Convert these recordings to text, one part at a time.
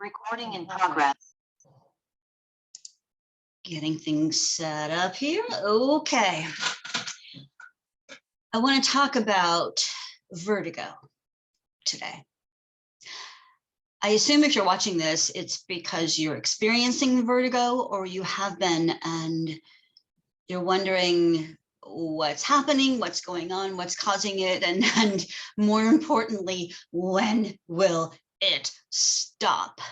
Recording in progress. Getting things set up here. Okay. I want to talk about vertigo today. I assume if you're watching this, it's because you're experiencing vertigo or you have been and you're wondering what's happening, what's going on, what's causing it, and more importantly, when will it stop?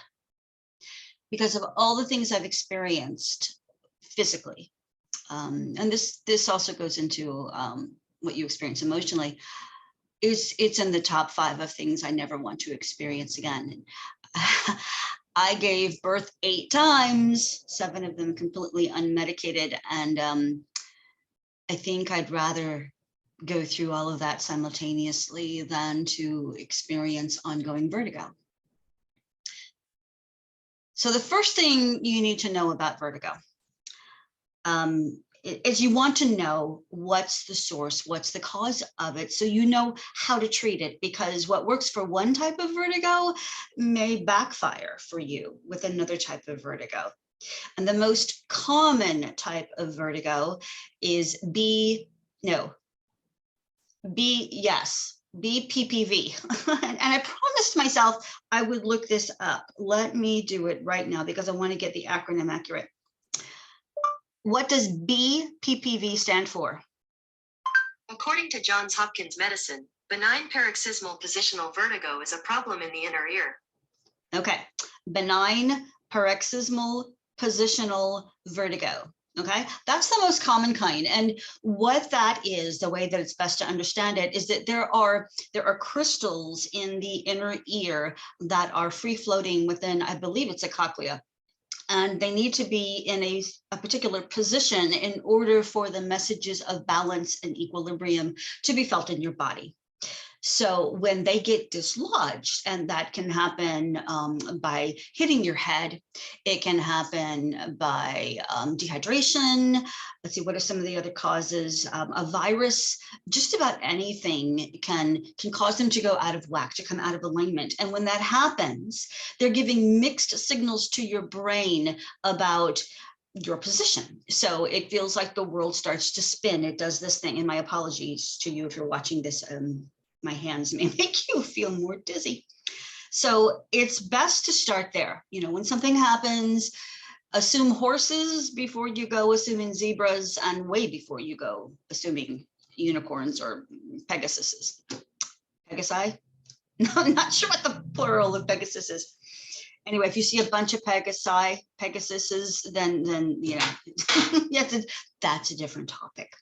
Because of all the things I've experienced physically, and this also goes into what you experience emotionally, it's in the top 5 of things I never want to experience again. I gave birth 8 times, 7 of them completely unmedicated, and I think I'd rather go through all of that simultaneously than to experience ongoing vertigo. So the first thing you need to know about vertigo is you want to know what's the source, what's the cause of it, so you know how to treat it, because what works for one type of vertigo may backfire for you with another type of vertigo. And the most common type of vertigo is Bppv. And I promised myself I would look this up. Let me do it right now because I want to get the acronym accurate. What does Bppv stand for? According to Johns Hopkins Medicine, benign paroxysmal positional vertigo is a problem in the inner ear. Okay, benign paroxysmal positional vertigo. Okay, that's the most common kind. And what that is, the way that it's best to understand it, is that there are crystals in the inner ear that are free floating within, I believe it's a cochlea. And they need to be in a particular position in order for the messages of balance and equilibrium to be felt in your body. So when they get dislodged, and that can happen by hitting your head, it can happen by dehydration. Let's see, what are some of the other causes? A virus, just about anything can cause them to go out of whack, to come out of alignment. And when that happens, they're giving mixed signals to your brain about your position. So it feels like the world starts to spin. It does this thing, and my apologies to you if you're watching this. My hands may make you feel more dizzy. So it's best to start there. You know, when something happens, assume horses before you go assuming zebras, and way before you go assuming unicorns or Pegasuses. Pegasi? No, I'm not sure what the plural of Pegasus is. Anyway, if you see a bunch of Pegasuses, then you know, yes, that's a different topic.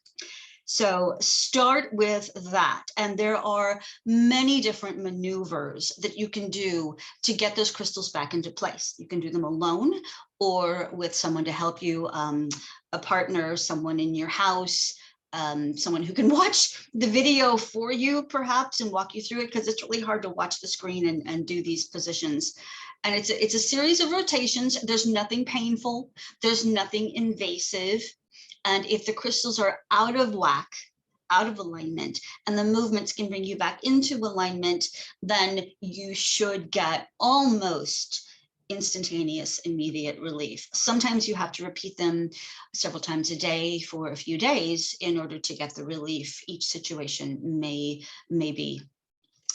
So start with that. And there are many different maneuvers that you can do to get those crystals back into place. You can do them alone or with someone to help you, a partner, someone in your house, someone who can watch the video for you perhaps and walk you through it, because it's really hard to watch the screen and do these positions. And it's a series of rotations. There's nothing painful. There's nothing invasive. And if the crystals are out of whack, out of alignment, and the movements can bring you back into alignment, then you should get almost instantaneous, immediate relief. Sometimes you have to repeat them several times a day for a few days in order to get the relief. Each situation may be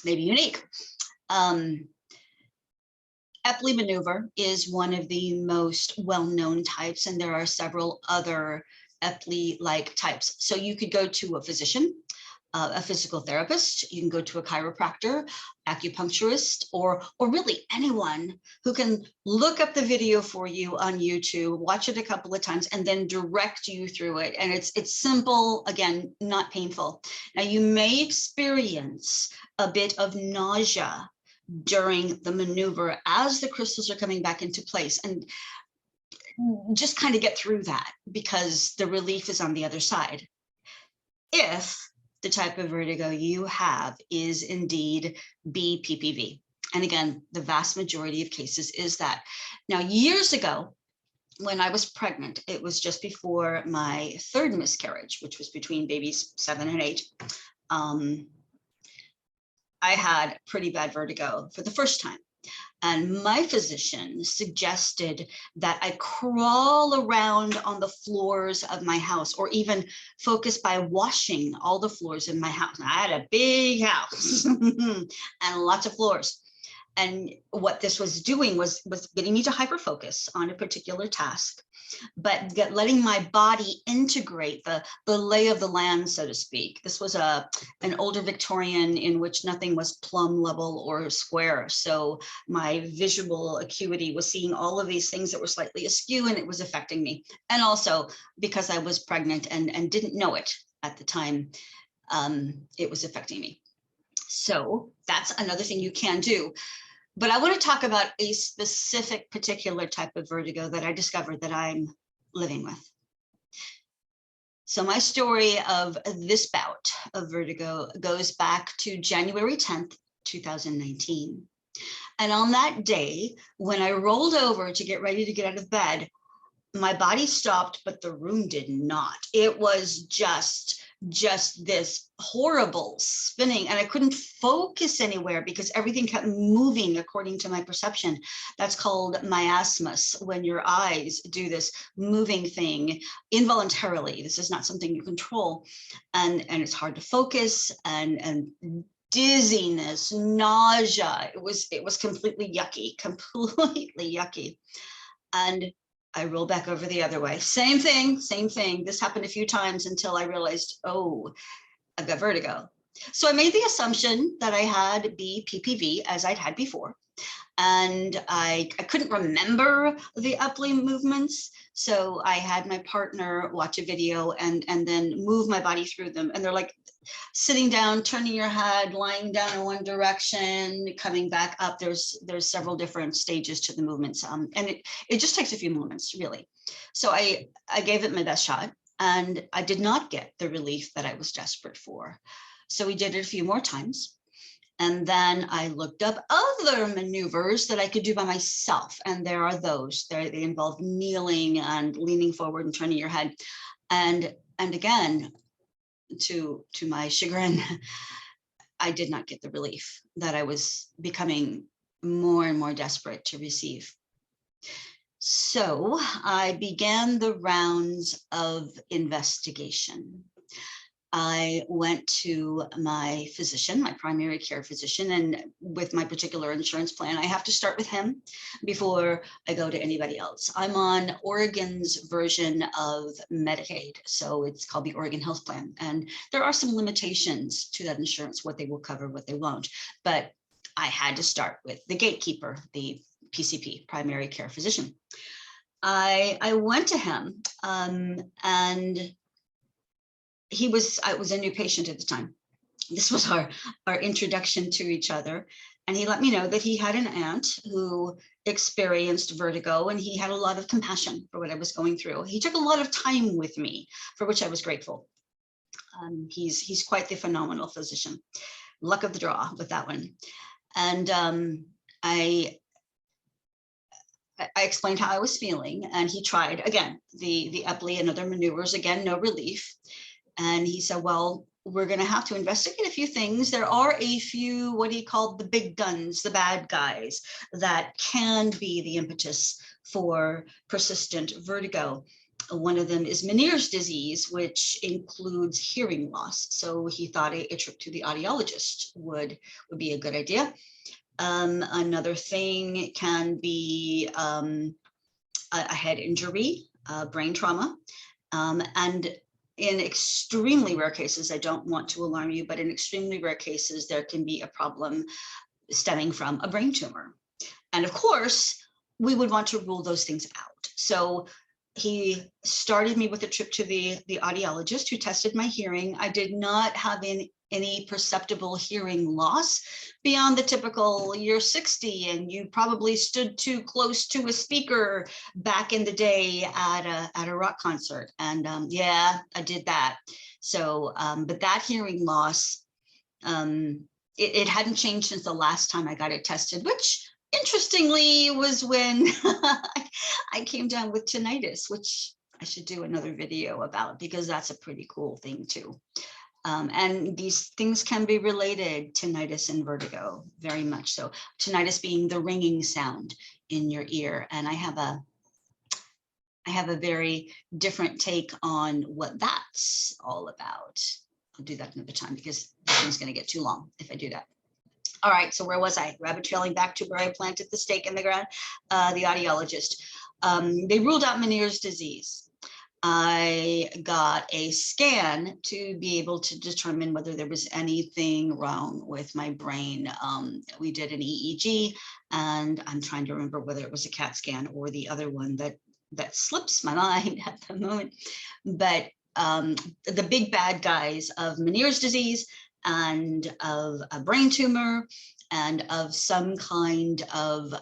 unique. Upheavally maneuver is one of the most well-known types, and there are several other Upheavally-like types. So you could go to a physician, a physical therapist, you can go to a chiropractor, acupuncturist, or really anyone who can look up the video for you on YouTube, watch it a couple of times, and then direct you through it. And it's simple, again, not painful. Now you may experience a bit of nausea during the maneuver as the crystals are coming back into place, and just kind of get through that because the relief is on the other side. If the type of vertigo you have is indeed Bppv. And again, the vast majority of cases is that. Now, years ago, when I was pregnant, it was just before my 3rd miscarriage, which was between babies 7 and 8. I had pretty bad vertigo for the first time. And my physician suggested that I crawl around on the floors of my house, or even focus by washing all the floors in my house. I had a big house and lots of floors. And what this was doing was getting me to hyper focus on a particular task, but letting my body integrate the lay of the land, so to speak. This was an older Victorian in which nothing was plumb, level, or square. So my visual acuity was seeing all of these things that were slightly askew, and it was affecting me. And also because I was pregnant and didn't know it at the time, it was affecting me. So that's another thing you can do. But I want to talk about a specific particular type of vertigo that I discovered that I'm living with. So my story of this bout of vertigo goes back to January 10th, 2019. And on that day, when I rolled over to get ready to get out of bed, my body stopped, but the room did not. It was just this horrible spinning, and I couldn't focus anywhere because everything kept moving according to my perception. That's called miasmus, when your eyes do this moving thing involuntarily. This is not something you control, and it's hard to focus, and dizziness, nausea. It was completely yucky, completely yucky. And I roll back over the other way. Same thing. This happened a few times until I realized, oh, I've got vertigo. So I made the assumption that I had Bppv, as I'd had before. And I couldn't remember the uply movements. So I had my partner watch a video and then move my body through them. And they're like, sitting down, turning your head, lying down in one direction, coming back up. There's several different stages to the movements. And it just takes a few moments, really. So I gave it my best shot, and I did not get the relief that I was desperate for. So we did it a few more times. And then I looked up other maneuvers that I could do by myself. And there are those. They involve kneeling and leaning forward and turning your head. And again, to my chagrin, I did not get the relief that I was becoming more and more desperate to receive. So I began the rounds of investigation. I went to my physician, my primary care physician, and with my particular insurance plan, I have to start with him before I go to anybody else. I'm on Oregon's version of Medicaid, so it's called the Oregon Health Plan. And there are some limitations to that insurance, what they will cover, what they won't. But I had to start with the gatekeeper, the PCP, primary care physician. I went to him and I was a new patient at the time. This was our introduction to each other. And he let me know that he had an aunt who experienced vertigo, and he had a lot of compassion for what I was going through. He took a lot of time with me, for which I was grateful. He's quite the phenomenal physician. Luck of the draw with that one. And I explained how I was feeling, and he tried again the uply and other maneuvers. Again, no relief. And he said, well, we're going to have to investigate a few things. There are a few, what he called the big guns, the bad guys, that can be the impetus for persistent vertigo. One of them is Meniere's disease, which includes hearing loss. So he thought a trip to the audiologist would be a good idea. Another thing can be a head injury, brain trauma, and in extremely rare cases, I don't want to alarm you, but in extremely rare cases, there can be a problem stemming from a brain tumor. And of course, we would want to rule those things out. So he started me with a trip to the audiologist, who tested my hearing. I did not have any perceptible hearing loss beyond the typical, you're 60 and you probably stood too close to a speaker back in the day at a rock concert. And yeah, I did that. So, but that hearing loss, it hadn't changed since the last time I got it tested, which interestingly was when I came down with tinnitus, which I should do another video about, because that's a pretty cool thing too. And these things can be related, tinnitus and vertigo, very much so. Tinnitus being the ringing sound in your ear. And I have a very different take on what that's all about. I'll do that another time because this one's going to get too long if I do that. All right, so where was I? Rabbit trailing back to where I planted the stake in the ground. The audiologist. They ruled out Meniere's disease. I got a scan to be able to determine whether there was anything wrong with my brain. We did an EEG, and I'm trying to remember whether it was a CAT scan or the other one that slips my mind at the moment. But the big bad guys of Meniere's disease and of a brain tumor and of some kind of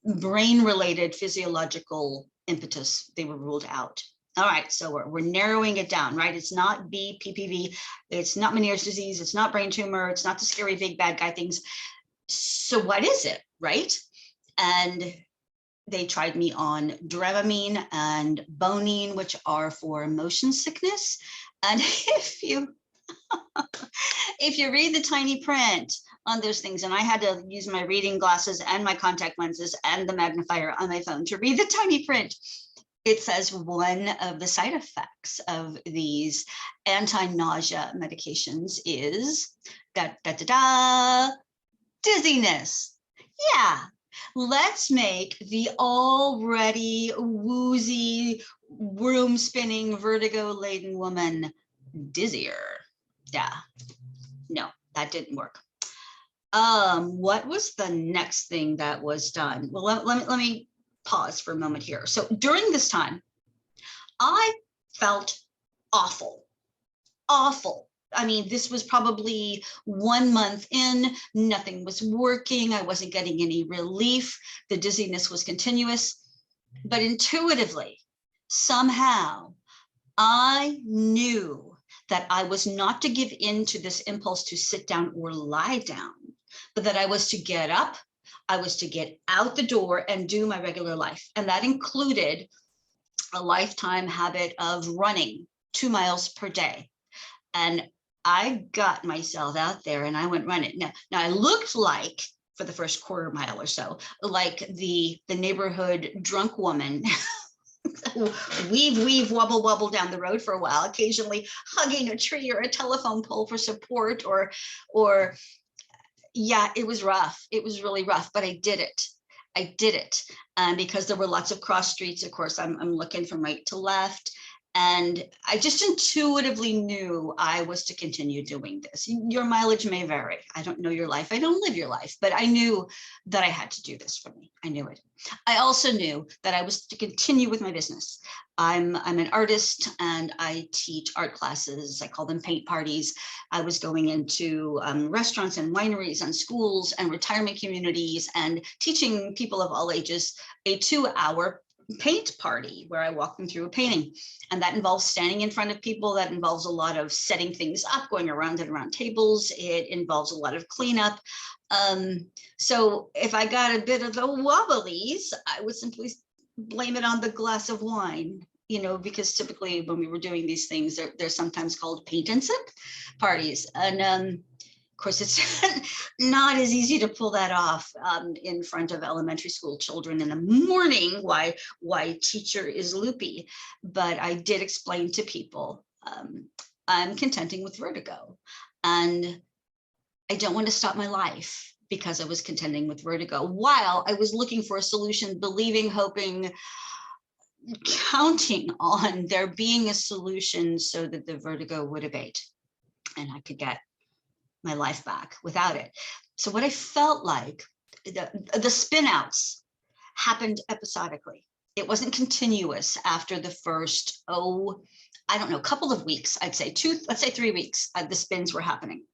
brain-related physiological impetus, they were ruled out. All right, so we're narrowing it down, right? It's not Bppv, it's not Meniere's disease, it's not brain tumor, it's not the scary big bad guy things. So what is it, right? And they tried me on Dramamine and Bonine, which are for motion sickness. And if you read the tiny print on those things, and I had to use my reading glasses and my contact lenses and the magnifier on my phone to read the tiny print, it says one of the side effects of these anti-nausea medications is dizziness. Yeah, let's make the already woozy, room spinning, vertigo laden woman dizzier. Yeah, no, that didn't work. What was the next thing that was done? Well, let me pause for a moment here. So during this time, I felt awful. I mean, this was probably 1 month in, nothing was working. I wasn't getting any relief. The dizziness was continuous, but intuitively, somehow, I knew that I was not to give in to this impulse to sit down or lie down, but that I was to get up, I was to get out the door and do my regular life. And that included a lifetime habit of running 2 miles per day. And I got myself out there and I went running. Now I looked like, for the first quarter mile or so, like the neighborhood drunk woman weave, wobble, wobble down the road for a while, occasionally hugging a tree or a telephone pole for support, or yeah, it was rough. It was really rough, but I did it. And because there were lots of cross streets, of course, I'm looking from right to left. And I just intuitively knew I was to continue doing this. Your mileage may vary. I don't know your life. I don't live your life, but I knew that I had to do this for me. I knew it. I also knew that I was to continue with my business. I'm an artist and I teach art classes. I call them paint parties. I was going into restaurants and wineries and schools and retirement communities and teaching people of all ages a 2-hour paint party where I walk them through a painting. And that involves standing in front of people. That involves a lot of setting things up, going around and around tables. It involves a lot of cleanup. So if I got a bit of the wobblies, I would simply blame it on the glass of wine, because typically when we were doing these things, they're sometimes called paint and sip parties. And of course, it's not as easy to pull that off in front of elementary school children in the morning, why teacher is loopy. But I did explain to people, I'm contending with vertigo and I don't want to stop my life because I was contending with vertigo while I was looking for a solution, believing, hoping, counting on there being a solution so that the vertigo would abate and I could get my life back without it. So what I felt like, the spin outs happened episodically. It wasn't continuous after the first, I don't know, couple of weeks, I'd say let's say 3 weeks, the spins were happening.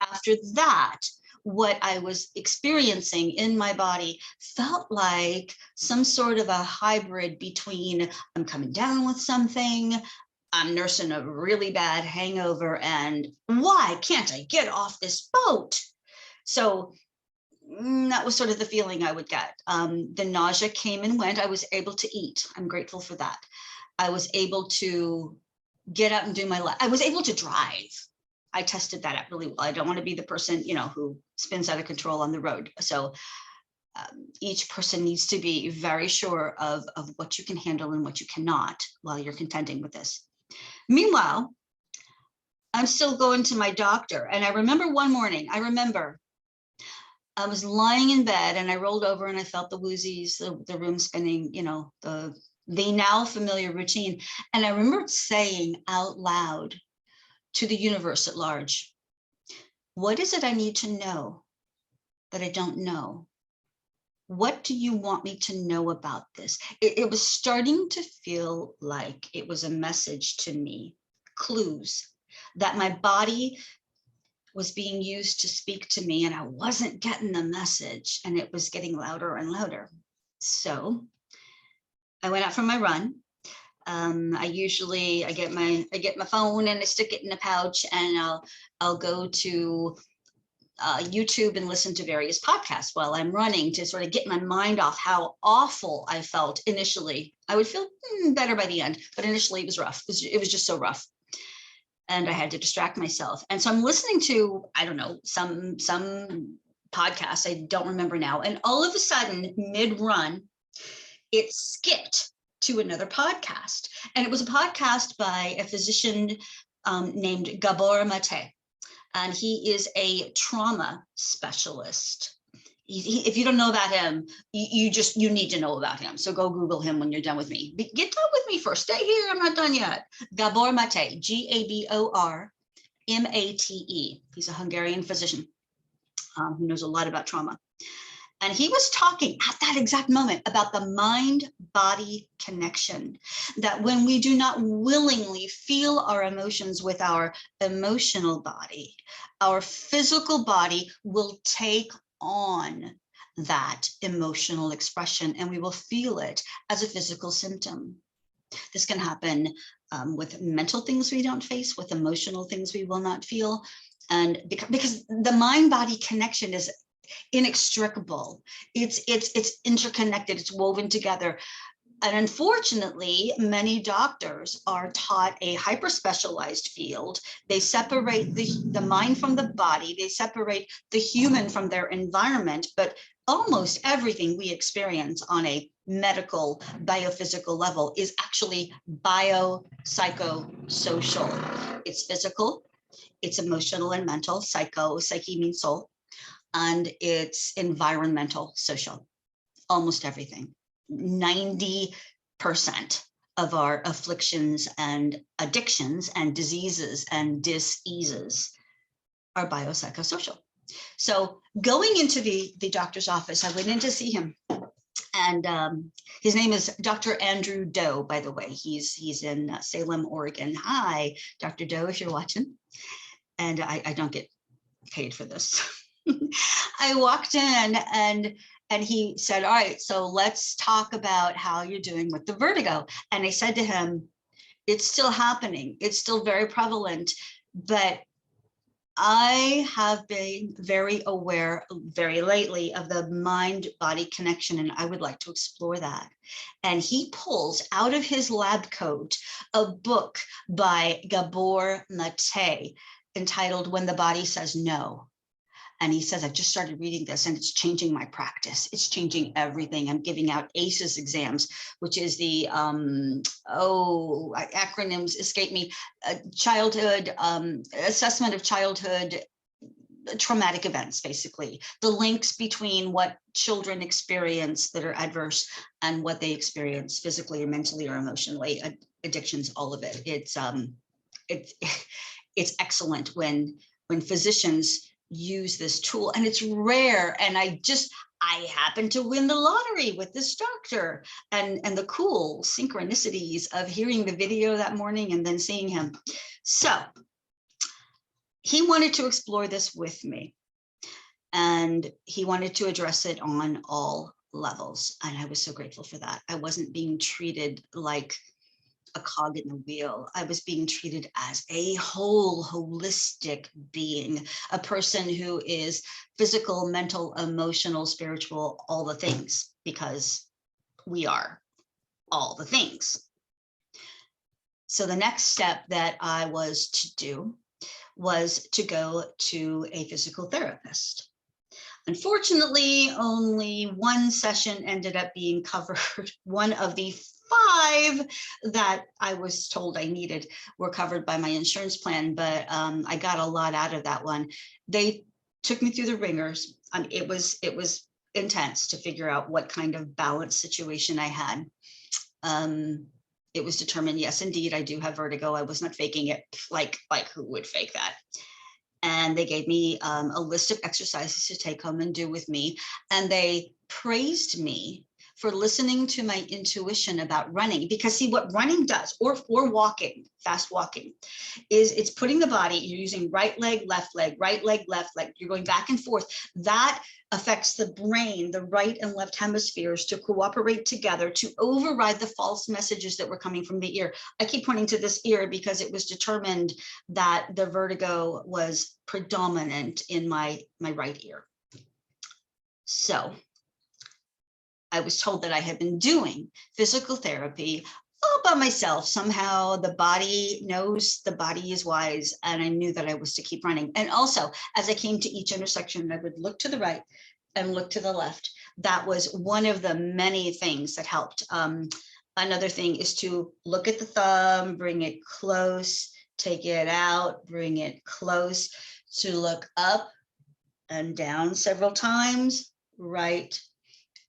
After that, what I was experiencing in my body felt like some sort of a hybrid between I'm coming down with something, I'm nursing a really bad hangover, and why can't I get off this boat? So that was sort of the feeling I would get. The nausea came and went. I was able to eat. I'm grateful for that. I was able to get out and do my life. I was able to drive. I tested that out really well. I don't want to be the person, who spins out of control on the road. So each person needs to be very sure of what you can handle and what you cannot while you're contending with this. Meanwhile, I'm still going to my doctor. And I remember one morning, I was lying in bed and I rolled over and I felt the woozies, the room spinning, the now familiar routine. And I remember saying out loud to the universe at large, what is it I need to know that I don't know? What do you want me to know about this? It was starting to feel like it was a message to me, clues that my body was being used to speak to me and I wasn't getting the message, and it was getting louder and louder. So I went out for my run. I get my phone and I stick it in a pouch, and I'll go to YouTube and listen to various podcasts while I'm running to sort of get my mind off how awful I felt initially. I would feel better by the end, but initially it was rough. It was just so rough. And I had to distract myself. And so I'm listening to, I don't know, some podcasts, I don't remember now. And all of a sudden, mid-run, it skipped to another podcast. And it was a podcast by a physician named Bppv. And he is a trauma specialist. If you don't know about him, you need to know about him. So go Google him when you're done with me. Get done with me first. Stay here. I'm not done yet. Bppv, Gabor-Mate. He's a Hungarian physician who knows a lot about trauma. And he was talking at that exact moment about the mind-body connection, that when we do not willingly feel our emotions with our emotional body, our physical body will take on that emotional expression and we will feel it as a physical symptom. This can happen with mental things we don't face, with emotional things we will not feel. And because the mind-body connection is inextricable, it's interconnected, it's woven together. And unfortunately, many doctors are taught a hyper-specialized field. They separate the mind from the body, they separate the human from their environment, but almost everything we experience on a medical, biophysical level is actually biopsychosocial. It's physical, it's emotional and mental. Psyche means soul, and it's environmental, social, almost everything. 90% of our afflictions and addictions and diseases and diseases are biopsychosocial. So going into the doctor's office, I went in to see him, and his name is Dr. Andrew Doe, by the way. He's in Salem, Oregon. Hi, Dr. Doe, if you're watching. And I don't get paid for this. I walked in and he said, all right, so let's talk about how you're doing with the vertigo. And I said to him, it's still happening. It's still very prevalent, but I have been very aware very lately of the mind-body connection, and I would like to explore that. And he pulls out of his lab coat a book by Gabor-Mate entitled When the Body Says No. And he says, I've just started reading this and it's changing my practice. It's changing everything. I'm giving out ACEs exams, which is the, acronyms escape me, childhood, assessment of childhood traumatic events, basically. The links between what children experience that are adverse and what they experience physically or mentally or emotionally, addictions, all of it. It's excellent when physicians use this tool, and it's rare. And I happened to win the lottery with this doctor, and the cool synchronicities of hearing the video that morning and then seeing him. So he wanted to explore this with me, and he wanted to address it on all levels. And I was so grateful for that. I wasn't being treated like a cog in the wheel. I was being treated as a whole, holistic being, a person who is physical, mental, emotional, spiritual, all the things, because we are all the things. So the next step that I was to do was to go to a physical therapist. Unfortunately, only one session ended up being covered. One of the 5 that I was told I needed were covered by my insurance plan, but I got a lot out of that one. They took me through the ringers. It was intense to figure out what kind of balance situation I had. It was determined, yes, indeed, I do have vertigo. I was not faking it. Like who would fake that? And they gave me a list of exercises to take home and do with me. And they praised me for listening to my intuition about running, because see what running does, or walking, fast walking, is it's putting the body, you're using right leg, left leg, you're going back and forth. That affects the brain, the right and left hemispheres to cooperate together to override the false messages that were coming from the ear. I keep pointing to this ear because it was determined that the vertigo was predominant in my right ear. So I was told that I had been doing physical therapy all by myself. Somehow the body knows, the body is wise, and I knew that I was to keep running. And also, as I came to each intersection, I would look to the right and look to the left. That was one of the many things that helped. Another thing is to look at the thumb, bring it close, take it out, bring it close, to look up and down several times, right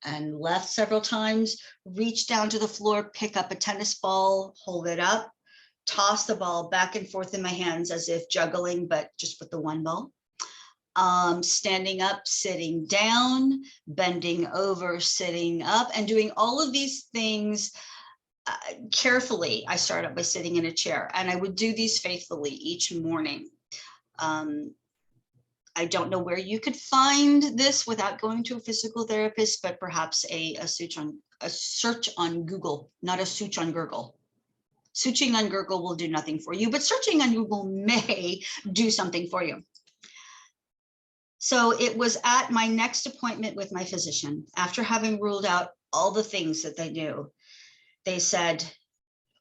and left several times, reach down to the floor, pick up a tennis ball, hold it up, toss the ball back and forth in my hands as if juggling, but just with the one ball. Standing up, sitting down, bending over, sitting up, and doing all of these things carefully. I started by sitting in a chair, and I would do these faithfully each morning. I don't know where you could find this without going to a physical therapist, but perhaps a search on Google, not a search on Gurgle. Searching on Gurgle will do nothing for you, but searching on Google may do something for you. So it was at my next appointment with my physician, after having ruled out all the things that they knew, they said,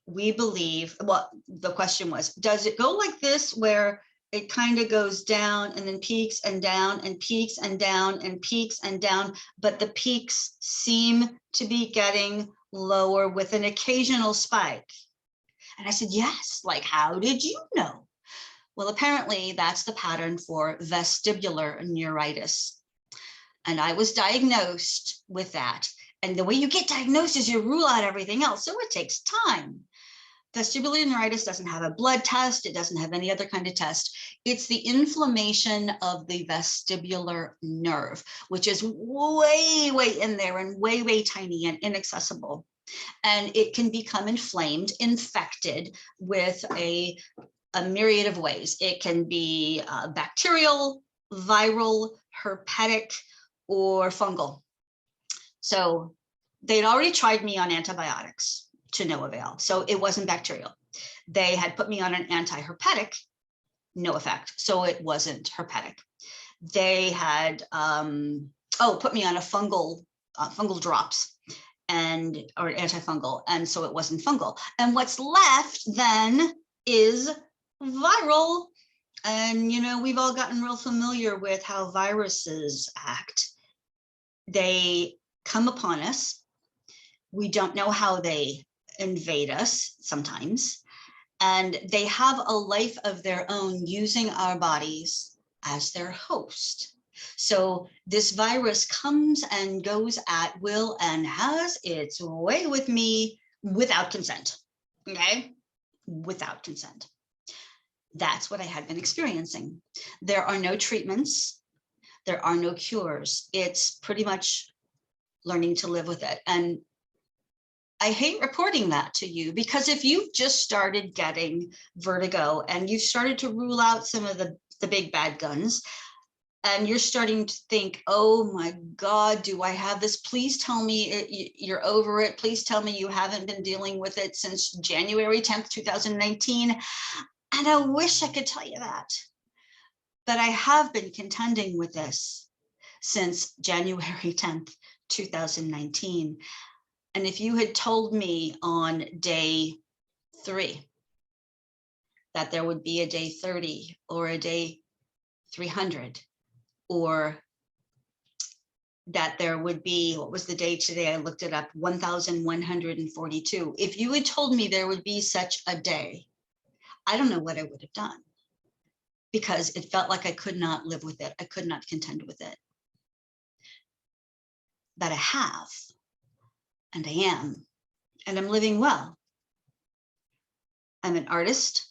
we believe, well, the question was, does it go like this, where it kind of goes down and then peaks and down and peaks and down and peaks and down, but the peaks seem to be getting lower with an occasional spike? And I said, yes. Like, how did you know? Well, apparently that's the pattern for vestibular neuritis. And I was diagnosed with that. And the way you get diagnosed is you rule out everything else. So it takes time. Vestibular neuritis doesn't have a blood test. It doesn't have any other kind of test. It's the inflammation of the vestibular nerve, which is way, way in there and way, way tiny and inaccessible. And it can become inflamed, infected with a myriad of ways. It can be bacterial, viral, herpetic, or fungal. So they'd already tried me on antibiotics to no avail. So it wasn't bacterial. They had put me on an anti-herpetic, no effect. So it wasn't herpetic. They had put me on a fungal drops or antifungal, and so it wasn't fungal. And what's left then is viral. And you know, we've all gotten real familiar with how viruses act. They come upon us. We don't know how they invade us sometimes, and they have a life of their own, using our bodies as their host. So this virus comes and goes at will and has its way with me without consent. Okay, without consent. That's what I had been experiencing. There are no treatments. There are no cures. It's pretty much learning to live with it. And I hate reporting that to you, because if you've just started getting vertigo and you've started to rule out some of the big bad guns, and you're starting to think, oh my God, do I have this? Please tell me you're over it. Please tell me you haven't been dealing with it since January 10th, 2019. And I wish I could tell you that, but I have been contending with this since January 10th, 2019. And if you had told me on day 3 that there would be a day 30 or a day 300, or that there would be, what was the day today? I looked it up, 1,142. If you had told me there would be such a day, I don't know what I would have done, because it felt like I could not live with it. I could not contend with it. But I have, and I am, and I'm living well. I'm an artist.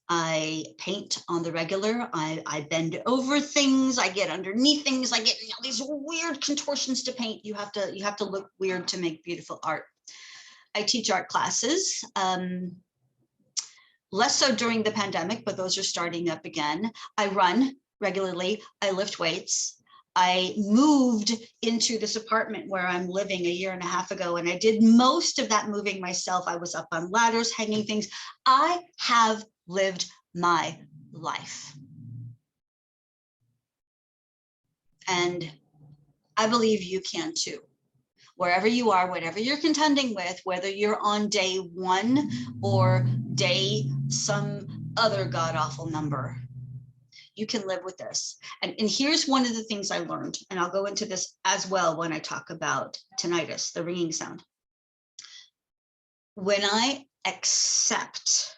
I paint on the regular. I bend over things. I get underneath things. I get all these weird contortions to paint. You have to look weird to make beautiful art. I teach art classes, less so during the pandemic, but those are starting up again. I run regularly. I lift weights. I moved into this apartment where I'm living a year and a half ago, and I did most of that moving myself. I was up on ladders, hanging things. I have lived my life. And I believe you can too. Wherever you are, whatever you're contending with, whether you're on day 1 or day some other god-awful number, you can live with this. And here's one of the things I learned, and I'll go into this as well when I talk about tinnitus, the ringing sound. When I accept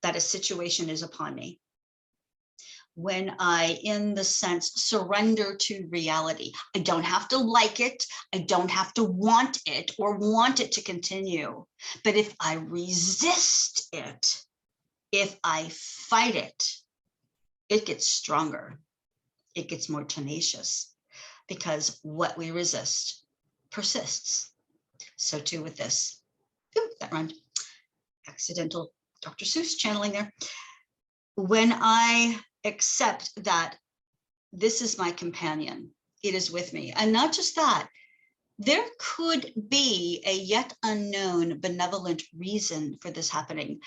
that a situation is upon me, when I, in the sense, surrender to reality, I don't have to like it, I don't have to want it or want it to continue. But if I resist it, if I fight it, it gets stronger, it gets more tenacious, because what we resist persists. So too with this. Ooh, that rhymed. Accidental Dr. Seuss channeling there. When I accept that this is my companion, it is with me, and not just that, there could be a yet unknown benevolent reason for this happening.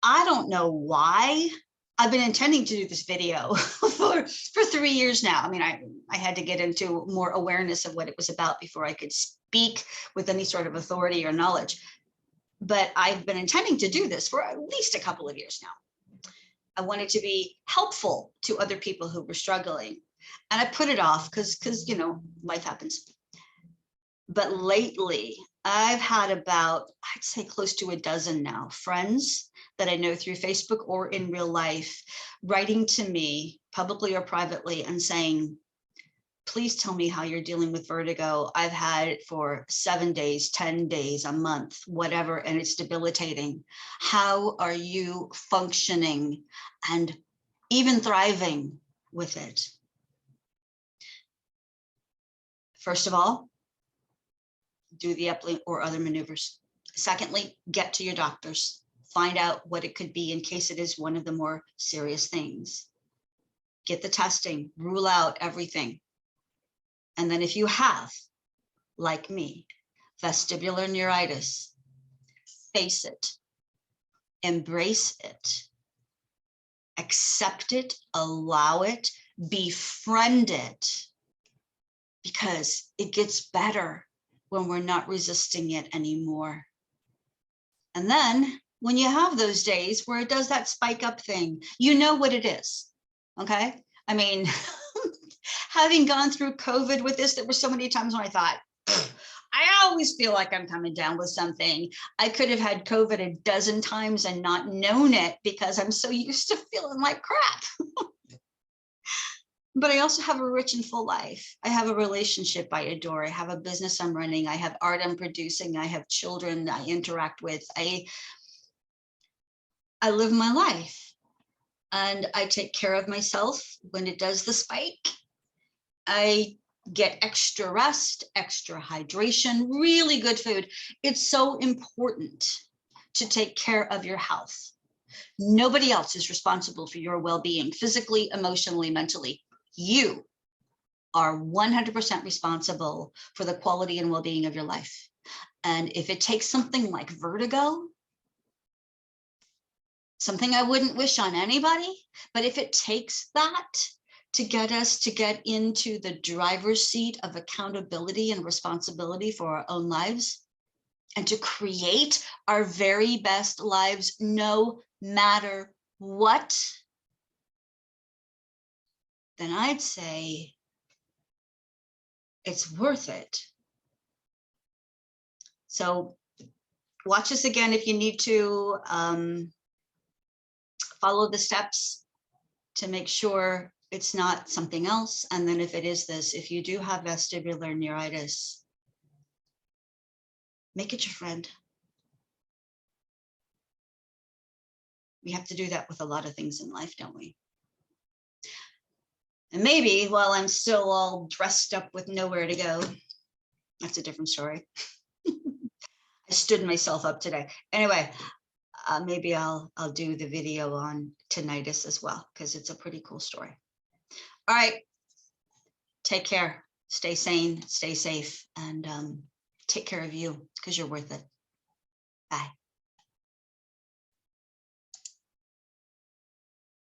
I don't know why. I've been intending to do this video for 3 years now. I mean, I had to get into more awareness of what it was about before I could speak with any sort of authority or knowledge. But I've been intending to do this for at least a couple of years now. I wanted to be helpful to other people who were struggling. And I put it off because, you know, life happens. But lately, I've had about, I'd say close to a dozen now, friends that I know through Facebook or in real life, writing to me publicly or privately and saying, please tell me how you're dealing with vertigo. I've had it for 7 days, 10 days, a month, whatever, and it's debilitating. How are you functioning and even thriving with it? First of all, do the uplink or other maneuvers. Secondly, get to your doctors. Find out what it could be in case it is one of the more serious things. Get the testing, rule out everything. And then if you have, like me, vestibular neuritis, face it, embrace it, accept it, allow it, befriend it, because it gets better when we're not resisting it anymore. And then when you have those days where it does that spike up thing, you know what it is, okay? I mean, having gone through COVID with this, there were so many times when I thought, I always feel like I'm coming down with something. I could have had COVID a dozen times and not known it because I'm so used to feeling like crap. But I also have a rich and full life. I have a relationship I adore. I have a business I'm running. I have art I'm producing. I have children I interact with. I live my life and I take care of myself when it does the spike. I get extra rest, extra hydration, really good food. It's so important to take care of your health. Nobody else is responsible for your well-being, physically, emotionally, mentally. You are 100% responsible for the quality and well-being of your life. And if it takes something like vertigo, something I wouldn't wish on anybody, but if it takes that to get us to get into the driver's seat of accountability and responsibility for our own lives, and to create our very best lives no matter what, then I'd say it's worth it. So watch this again if you need to. Follow the steps to make sure it's not something else. And then if it is this, if you do have vestibular neuritis, make it your friend. We have to do that with a lot of things in life, don't we? And maybe while I'm still all dressed up with nowhere to go, that's a different story. I stood myself up today. Anyway, maybe I'll do the video on tinnitus as well, because it's a pretty cool story. All right, take care, stay sane, stay safe, and take care of you, because you're worth it. Bye.